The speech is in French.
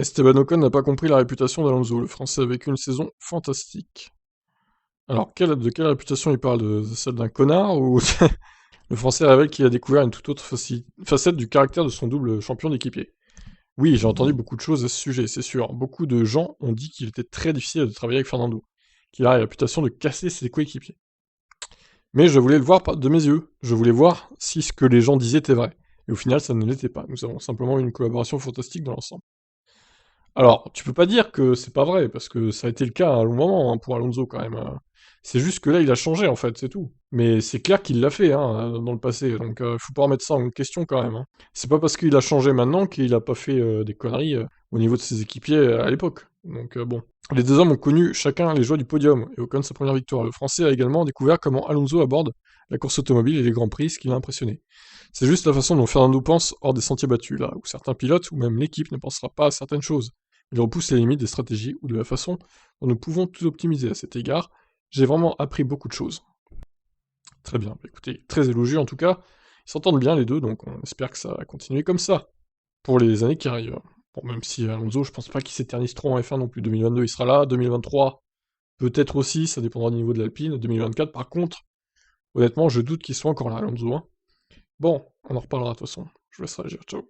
Esteban Ocon n'a pas compris la réputation d'Alonso. Le Français a vécu une saison fantastique. Alors, de quelle réputation il parle? De celle d'un connard ou le Français révèle qu'il a découvert une toute autre facette du caractère de son double champion d'équipier. Oui, j'ai entendu beaucoup de choses à ce sujet, c'est sûr. Beaucoup de gens ont dit qu'il était très difficile de travailler avec Fernando, qu'il a la réputation de casser ses coéquipiers. Mais je voulais le voir de mes yeux. Je voulais voir si ce que les gens disaient était vrai. Et au final, ça ne l'était pas. Nous avons simplement eu une collaboration fantastique dans l'ensemble. Alors, tu peux pas dire que c'est pas vrai, parce que ça a été le cas à un long moment, hein, pour Alonso quand même. C'est juste que là, il a changé en fait, c'est tout. Mais c'est clair qu'il l'a fait, hein, dans le passé, donc faut pas remettre ça en question quand même, hein. C'est pas parce qu'il a changé maintenant qu'il a pas fait des conneries au niveau de ses équipiers à l'époque. Donc bon. Les deux hommes ont connu chacun les joies du podium, et Ocon sa première victoire. Le Français a également découvert comment Alonso aborde la course automobile et les grands prix, ce qui l'a impressionné. C'est juste la façon dont Fernando pense hors des sentiers battus, là, où certains pilotes, ou même l'équipe, ne pensera pas à certaines choses. Il repousse les limites des stratégies ou de la façon dont nous pouvons tout optimiser à cet égard. J'ai vraiment appris beaucoup de choses. Très bien, bah, écoutez, très élogieux en tout cas. Ils s'entendent bien les deux, donc on espère que ça va continuer comme ça pour les années qui arrivent. Bon, même si Alonso, je pense pas qu'il s'éternise trop en F1 non plus. 2022, il sera là. 2023, peut-être aussi, ça dépendra du niveau de l'Alpine. 2024, par contre, honnêtement, je doute qu'il soit encore là, Alonso, hein. Bon, on en reparlera de toute façon. Je vous laisse réagir, ciao.